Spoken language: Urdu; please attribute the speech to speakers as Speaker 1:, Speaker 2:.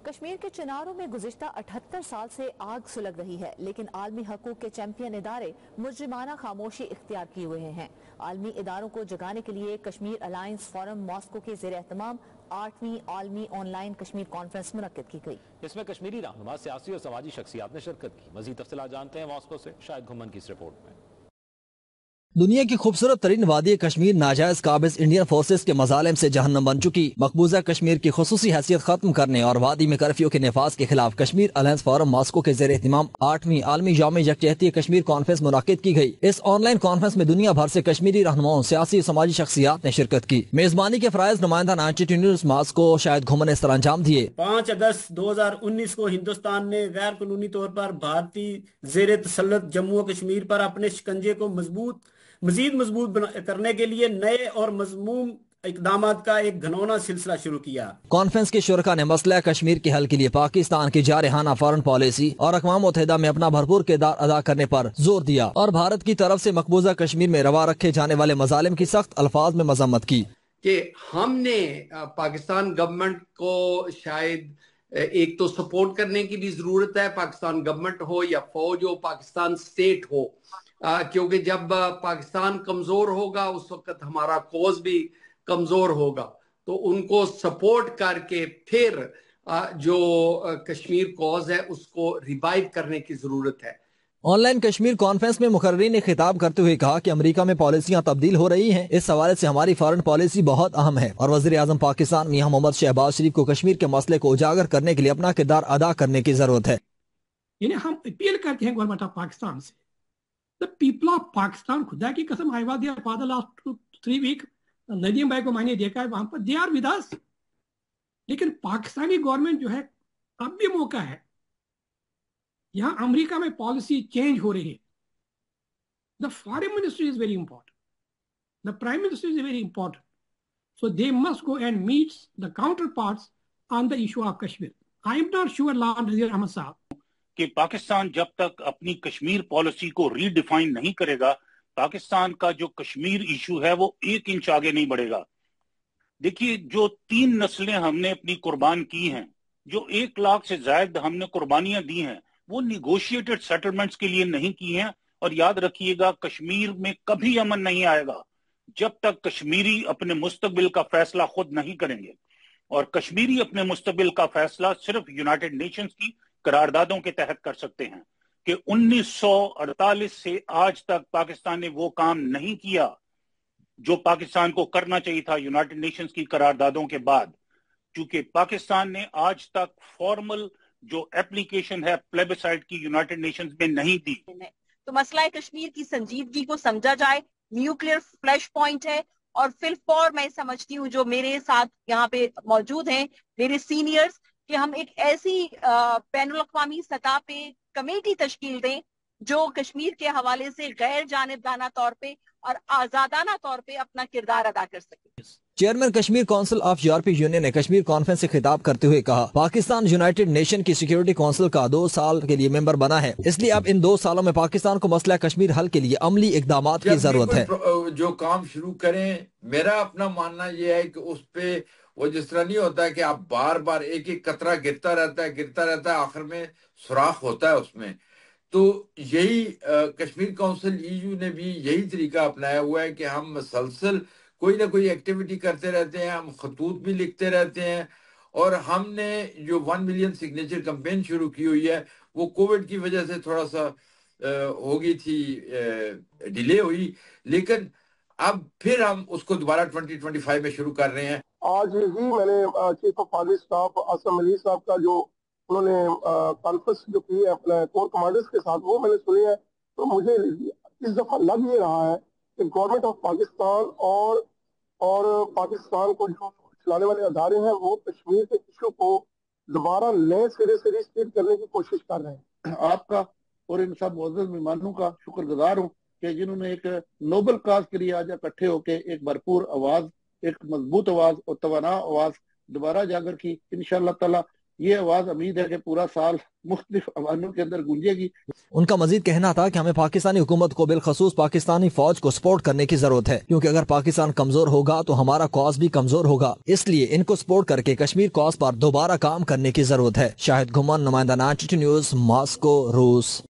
Speaker 1: کشمیر کے چناروں میں گزشتہ 78 سال سے آگ سلگ رہی ہے، لیکن عالمی حقوق کے چیمپئن ادارے مجرمانہ خاموشی اختیار کیے ہوئے ہیں۔ عالمی اداروں کو جگانے کے لیے کشمیر الائنس فورم ماسکو کے زیر اہتمام 8ویں عالمی آن لائن کشمیر کانفرنس منعقد کی گئی۔
Speaker 2: اس میں کشمیری رہنما، سیاسی اور سماجی شخصیات نے شرکت کی۔ مزید تفصیلات جانتے ہیں ماسکو سے شاہد گھمن کی اس رپورٹ میں۔
Speaker 3: دنیا کی خوبصورت ترین وادی کشمیر ناجائز قابض انڈین فورسز کے مظالم سے جہنم بن چکی۔ مقبوضہ کشمیر کی خصوصی حیثیت ختم کرنے اور وادی میں کرفیو کے نفاذ کے خلاف کشمیر الائنس فورم ماسکو کے زیر اہتمام 8ویں عالمی یوم یکجہتی کشمیر کانفرنس منعقد کی گئی۔ اس آن لائن کانفرنس میں دنیا بھر سے کشمیری رہنماؤں، سیاسی اور سماجی شخصیات نے شرکت کی۔ میزبانی کے فرائض نمائندہ نائنٹی نیوز ماسکو شاہد گھمن نے سر انجام دیے۔
Speaker 4: 5 اگست 2019 کو ہندوستان نے غیر قانونی طور پر بھارتی زیر تسلط جموں و کشمیر پر اپنے شکنجے کو مزید مضبوط کرنے کے لیے نئے اور مضموم اقدامات کا ایک گھناؤنا سلسلہ شروع کیا۔
Speaker 3: کانفرنس کے شرکاء نے مسئلہ کشمیر کے حل کے لیے پاکستان کی جارحانہ فارن پالیسی اور اقوام متحدہ میں اپنا بھرپور کردار ادا کرنے پر زور دیا اور بھارت کی طرف سے مقبوضہ کشمیر میں روا رکھے جانے والے مظالم کی سخت الفاظ میں مذمت کی۔
Speaker 5: کہ ہم نے پاکستان گورنمنٹ کو شاید ایک تو سپورٹ کرنے کی بھی ضرورت ہے، پاکستان گورنمنٹ ہو یا فوج ہو، پاکستان سٹیٹ ہو، کیونکہ جب پاکستان کمزور ہوگا اس وقت ہمارا کوز بھی کمزور ہوگا، تو ان کو سپورٹ کر کے پھر جو کشمیر کوز ہے اس کو ریوائیو کرنے کی ضرورت ہے۔
Speaker 3: آن لائن کشمیر کانفرنس میں مقررین نے خطاب کرتے ہوئے کہا کہ امریکہ میں پالیسیاں تبدیل ہو رہی ہیں، اس حوالے سے ہماری فارن پالیسی بہت اہم ہے اور وزیر اعظم پاکستان میاں محمد شہباز شریف کو کشمیر کے مسئلے کو اجاگر کرنے کے لیے اپنا کردار ادا کرنے کی ضرورت ہے۔
Speaker 6: یعنی ہم اپیل کرتے ہیں گورنمنٹ آف پاکستان سے، the people of پاکستان، خدا کی قسم I was there for the last 3 weeks، Nadeem بھائی کو میں نے دیکھا ہے وہاں پر، they are with us، لیکن پاکستانی گورنمنٹ جو ہے اب بھی موقع ہے، یہاں امریکہ میں پالیسی چینج ہو رہی ہے، the foreign ministry is very important، the prime minister is very important، so they must go and meet the counterparts on the issue of Kashmir۔ I am not sure Lord Nazir Ahmad صاحب
Speaker 7: کہ پاکستان جب تک اپنی کشمیر پالیسی کو ری ڈیفائن نہیں کرے گا، پاکستان کا جو کشمیر ایشو ہے وہ 1 انچ آگے نہیں بڑھے گا۔ دیکھیے، جو 3 نسلیں ہم نے اپنی قربان کی ہیں، جو 1 لاکھ سے زائد ہم نے قربانیاں دی ہیں، وہ نیگوشیٹڈ سیٹلمنٹس کے لیے نہیں کی ہیں۔ اور یاد رکھیے گا، کشمیر میں کبھی امن نہیں آئے گا جب تک کشمیری اپنے مستقبل کا فیصلہ خود نہیں کریں گے، اور کشمیری اپنے مستقبل کا فیصلہ صرف یونائٹڈ نیشنز کی قراردادوں کے تحت کر سکتے ہیں۔ کہ 1948 سے آج تک پاکستان نے وہ کام نہیں کیا جو پاکستان کو کرنا چاہیے تھا یونائٹڈ نیشنز کی قراردادوں کے بعد، چونکہ پاکستان نے آج تک فارمل جو اپلیکیشن ہے پلیبسائٹ کی یونائٹڈ نیشنز میں نہیں دی۔
Speaker 8: تو مسئلہ کشمیر کی سنجیدگی کو سمجھا جائے، نیوکلیئر فلیش پوائنٹ ہے، اور فلفور میں سمجھتی ہوں جو میرے ساتھ یہاں پہ موجود ہیں میرے سینئرز، کہ ہم ایک ایسی بین الاقوامی سطح پہ کمیٹی تشکیل دیں جو کشمیر کے حوالے سے غیر جانبدارانہ طور پہ اور آزادانہ طور پہ اپنا کردار ادا کر سکے۔
Speaker 3: چیئرمین کشمیر کونسل آف یورپی یونین نے کشمیر کانفرنس سے خطاب کرتے ہوئے کہا، پاکستان یونائٹڈ نیشن کی سیکیورٹی کونسل کا 2 سال کے لیے ممبر بنا ہے، اس لیے اب ان 2 سالوں میں پاکستان کو مسئلہ کشمیر حل کے لیے عملی اقدامات کی ضرورت ہے۔
Speaker 9: جو کام شروع کریں، میرا اپنا ماننا یہ ہے کہ اس پہ وہ جس طرح نہیں ہوتا ہے کہ آپ بار بار ایک قطرہ گرتا رہتا ہے، آخر میں سوراخ ہوتا ہے اس میں۔ تو یہی کشمیر کونسل EU نے بھی یہی طریقہ اپنایا ہوا ہے کہ ہم مسلسل کوئی نہ کوئی ایکٹیویٹی کرتے رہتے ہیں، ہم خطوط بھی لکھتے رہتے ہیں، اور ہم نے جو 1 ملین سگنیچر کمپین شروع کی ہوئی ہے وہ کووڈ کی وجہ سے تھوڑا سا ہو گئی تھی، ڈیلے ہوئی، لیکن اب پھر ہم اس کو دوبارہ 2025 میں شروع کر رہے ہیں۔
Speaker 10: آج ہی میں نے chief of army staff Asim Ali صاحب کا جو انہوں نے کانفرنس جو کی ہے اپنے کور کمانڈرز کے ساتھ، وہ میں نے سنی ہے، تو مجھے اس دفعہ لگ یہ رہا ہے کہ گورنمنٹ آف پاکستان اور پاکستان کو جو چلانے والے ادارے ہیں وہ کشمیر کے ایشو کو دوبارہ نئے سرے سے ریسٹیٹ کرنے کی کوشش کر رہے ہیں۔
Speaker 11: آپ کا اور ان سب معزز مہمانوں کا شکر گزار ہوں کہ جنہوں نے ایک نوبل کاز کے لیے آج اکٹھے ہو کے ایک بھرپور آواز، ایک مضبوط آواز اور توانا آواز دوبارہ اجاگر کی۔ انشاءاللہ تعالی یہ آواز امید ہے کہ پورا سال مختلف عوامل کے اندر گونجے گی۔
Speaker 3: ان کا مزید کہنا تھا کہ ہمیں پاکستانی حکومت کو بالخصوص پاکستانی فوج کو سپورٹ کرنے کی ضرورت ہے، کیونکہ اگر پاکستان کمزور ہوگا تو ہمارا کاز بھی کمزور ہوگا، اس لیے ان کو سپورٹ کر کے کشمیر کاز پر دوبارہ کام کرنے کی ضرورت ہے۔ شاہد گھمن، نمائندہ 92 نیوز، ماسکو، روس۔